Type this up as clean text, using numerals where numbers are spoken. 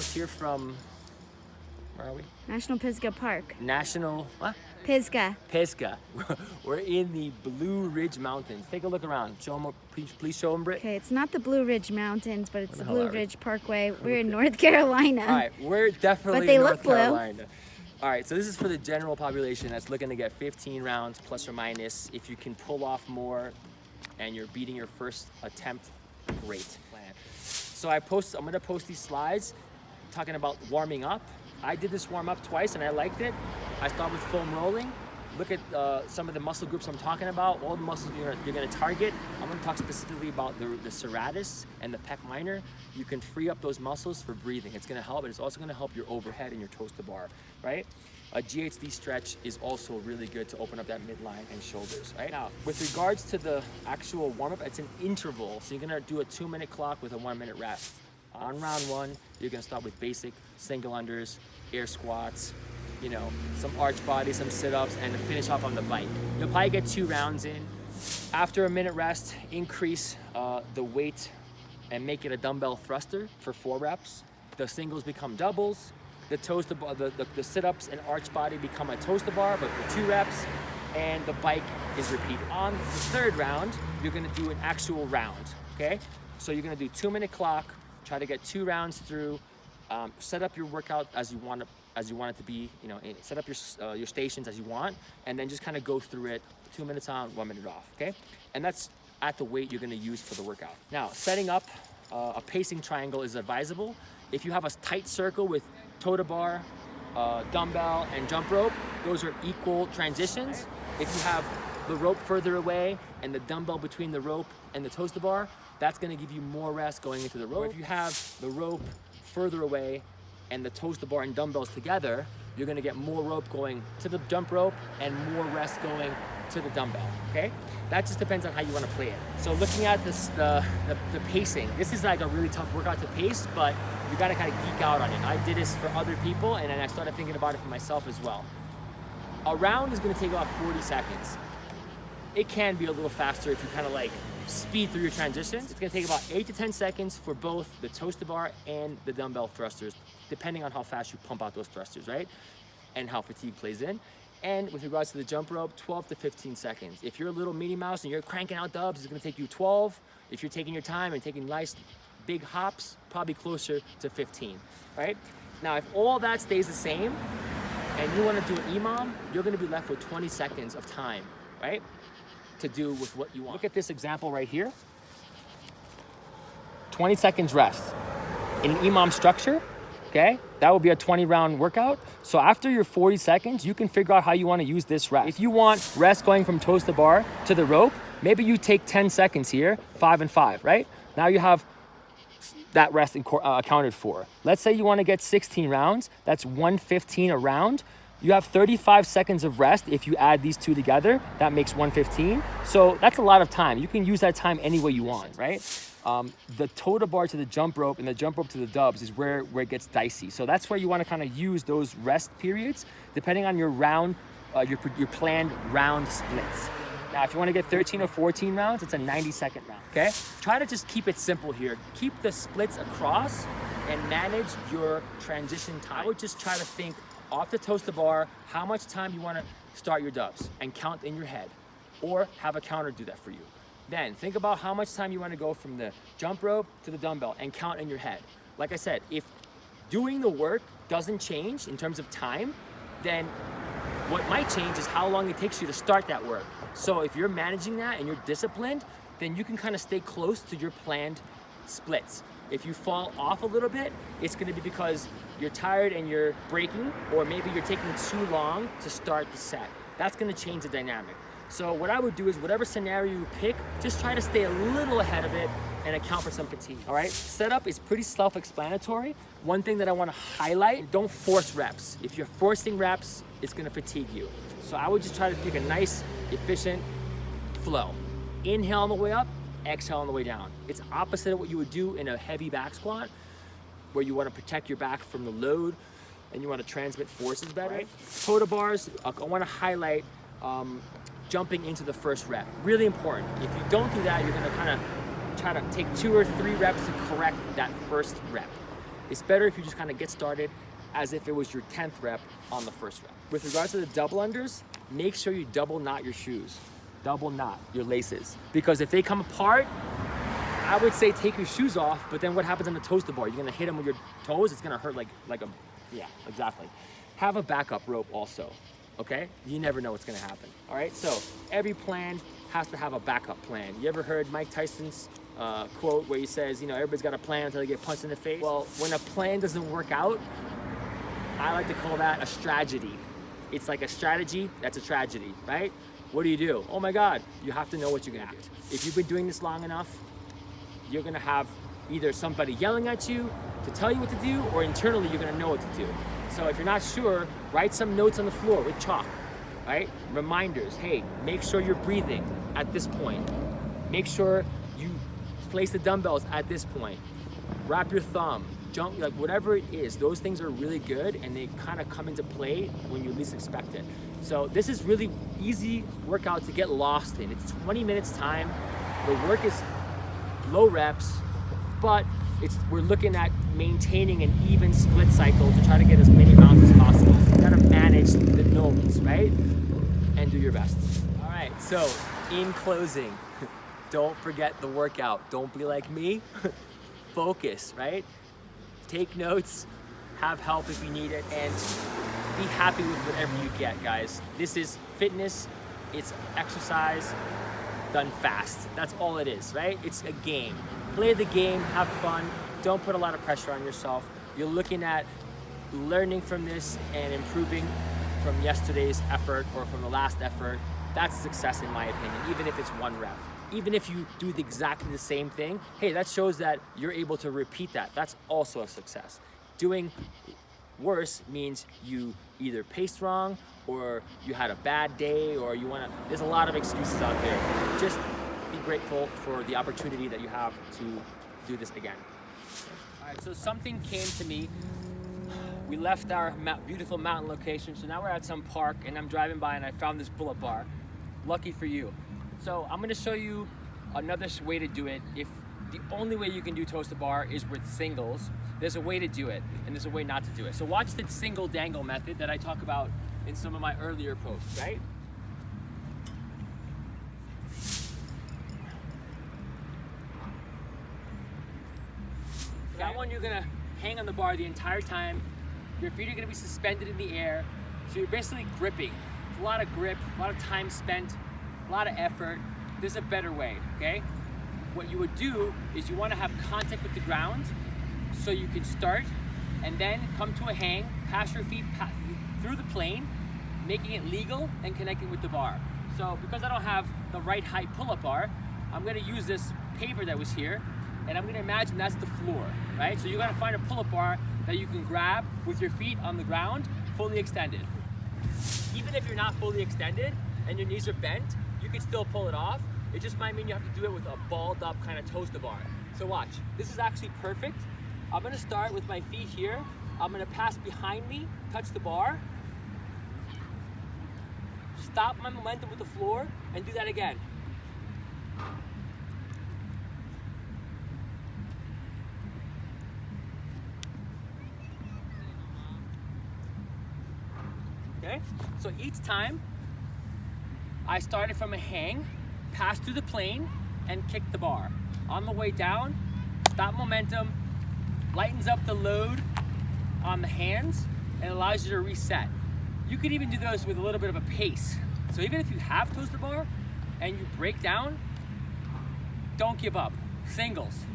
miles here from, where are we? National Pisgah Park. National, what? Pisgah. Pisgah. We're in the Blue Ridge Mountains. Take a look around. Show them, please show them, Britt. Okay, it's not the Blue Ridge Mountains, but it's the hell Blue are we? Ridge Parkway. We're in North Carolina. All right, we're definitely But they in look North blue. Carolina. All right, so this is for the general population that's looking to get 15 rounds plus or minus. If you can pull off more and you're beating your first attempt, great plan. So I'm gonna post these slides talking about warming up. I did this warm up twice and I liked it. I start with foam rolling. Look at some of the muscle groups I'm talking about, all the muscles you're gonna target. I'm gonna talk specifically about the serratus and the pec minor. You can free up those muscles for breathing. It's gonna help, but it's also gonna help your overhead and your toes to bar, right? A GHD stretch is also really good to open up that midline and shoulders, right? Now, with regards to the actual warm-up, it's an interval. So you're gonna do a 2-minute clock with a 1-minute rest. On round one, you're gonna start with basic single unders, air squats, you know, some arch body, some sit-ups, and finish off on the bike. You'll probably get 2 rounds in. After a minute rest, increase the weight and make it a dumbbell thruster for 4 reps. The singles become doubles. The toes to bar, the sit-ups and arch body become a toes to bar, but for 2 reps, and the bike is repeated. On the 3rd round, you're gonna do an actual round, okay? So you're gonna do 2-minute clock, try to get 2 rounds through, set up your workout as you want it to be, you know, set up your stations as you want, and then just kind of go through it, 2 minutes on, 1 minute off, okay? And that's at the weight you're gonna use for the workout. Now, setting up a pacing triangle is advisable. If you have a tight circle with toe to bar, dumbbell, and jump rope, those are equal transitions. If you have the rope further away and the dumbbell between the rope and the toes to bar, that's gonna give you more rest going into the rope. Or if you have the rope further away and the toes to bar and dumbbells together, you're gonna get more rope going to the jump rope and more rest going to the dumbbell, okay? That just depends on how you wanna play it. So looking at this, the pacing, this is like a really tough workout to pace, but you gotta kind of geek out on it. I did this for other people and then I started thinking about it for myself as well. A round is gonna take about 40 seconds. It can be a little faster if you kind of like speed through your transitions. It's gonna take about 8 to 10 seconds for both the toes to bar and the dumbbell thrusters, depending on how fast you pump out those thrusters, right? And how fatigue plays in. And with regards to the jump rope, 12 to 15 seconds. If you're a little Minnie Mouse and you're cranking out dubs, it's gonna take you 12. If you're taking your time and taking nice big hops, probably closer to 15, right? Now, if all that stays the same and you wanna do an EMOM, you're gonna be left with 20 seconds of time, right? To do with what you want. Look at this example right here. 20 seconds rest. In an EMOM structure, okay, that would be a 20-round workout. So after your 40 seconds, you can figure out how you want to use this rest. If you want rest going from toes to bar to the rope, maybe you take 10 seconds here, 5 and 5, right? Now you have that rest accounted for. Let's say you want to get 16 rounds, that's 115 a round. You have 35 seconds of rest. If you add these two together, that makes 115. So that's a lot of time. You can use that time any way you want, right? The toe to bar to the jump rope and the jump rope to the dubs is where it gets dicey. So that's where you want to kind of use those rest periods, depending on your round, your planned round splits. Now, if you want to get 13 or 14 rounds, it's a 90-second round, okay? Try to just keep it simple here. Keep the splits across and manage your transition time. I would just try to think off the toes to bar, how much time you want to start your dubs and count in your head, or have a counter do that for you. Then think about how much time you want to go from the jump rope to the dumbbell and count in your head. Like I said, if doing the work doesn't change in terms of time, then what might change is how long it takes you to start that work. So if you're managing that and you're disciplined, then you can kind of stay close to your planned splits. If you fall off a little bit, it's gonna be because you're tired and you're breaking, or maybe you're taking too long to start the set. That's gonna change the dynamic. So what I would do is whatever scenario you pick, just try to stay a little ahead of it and account for some fatigue, all right? Setup is pretty self-explanatory. One thing that I wanna highlight, don't force reps. If you're forcing reps, it's gonna fatigue you. So I would just try to pick a nice, efficient flow. Inhale on the way up, exhale on the way down. It's opposite of what you would do in a heavy back squat, where you want to protect your back from the load and you want to transmit forces better. Right? Toe to bars, I want to highlight jumping into the first rep. Really important. If you don't do that, you're going to kind of try to take 2 or 3 reps to correct that first rep. It's better if you just kind of get started as if it was your 10th rep on the first rep. With regards to the double unders, make sure you double knot your shoes. Double knot your laces. Because if they come apart, I would say take your shoes off, but then what happens on the toaster bar? You're gonna hit them with your toes, it's gonna hurt like a, yeah, exactly. Have a backup rope also, okay? You never know what's gonna happen, all right? So every plan has to have a backup plan. You ever heard Mike Tyson's quote where he says, you know, everybody's got a plan until they get punched in the face? Well, when a plan doesn't work out, I like to call that a strategy. It's like a strategy, that's a tragedy, right? What do? Oh my God, you have to know what you're gonna do. If you've been doing this long enough, you're gonna have either somebody yelling at you to tell you what to do, or internally you're gonna know what to do. So if you're not sure, write some notes on the floor with chalk, right? Reminders, hey, make sure you're breathing at this point. Make sure you place the dumbbells at this point. Wrap your thumb, jump, like whatever it is, those things are really good and they kind of come into play when you least expect it. So this is really easy workout to get lost in. It's 20 minutes time. The work is low reps, but we're looking at maintaining an even split cycle to try to get as many rounds as possible. So you gotta manage the knowns, right? And do your best. All right, so in closing, don't forget the workout. Don't be like me. Focus, right? Take notes, have help if you need it, and be happy with whatever you get, guys. This is fitness, it's exercise done fast. That's all it is, right? It's a game. Play the game, have fun. Don't put a lot of pressure on yourself. You're looking at learning from this and improving from yesterday's effort or from the last effort. That's success in my opinion, even if it's one rep. Even if you do exactly the same thing, hey, that shows that you're able to repeat that. That's also a success. Doing worse means you either paced wrong or you had a bad day or there's a lot of excuses out there. Just be grateful for the opportunity that you have to do this again. All right, so something came to me. We left our beautiful mountain location, so now we're at some park and I'm driving by and I found this pull-up bar. Lucky for you. So I'm gonna show you another way to do it. If the only way you can do toes to bar is with singles, there's a way to do it and there's a way not to do it. So watch the single dangle method that I talk about in some of my earlier posts, right? That one you're gonna hang on the bar the entire time. Your feet are gonna be suspended in the air. So you're basically gripping. It's a lot of grip, a lot of time spent, a lot of effort. There's a better way, okay? What you would do is you wanna have contact with the ground so you can start and then come to a hang, pass your feet through the plane, making it legal and connecting with the bar. So because I don't have the right height pull-up bar, I'm gonna use this paver that was here and I'm gonna imagine that's the floor, right? So you gotta find a pull-up bar that you can grab with your feet on the ground, fully extended. Even if you're not fully extended and your knees are bent, you can still pull it off. It just might mean you have to do it with a balled up kind of toaster bar. So watch, this is actually perfect. I'm gonna start with my feet here. I'm gonna pass behind me, touch the bar, stop my momentum with the floor, and do that again. Okay, so each time I started from a hang, passed through the plane, and kicked the bar. On the way down, stop momentum, lightens up the load on the hands, and allows you to reset. You could even do those with a little bit of a pace. So even if you have toaster bar and you break down, don't give up. Singles.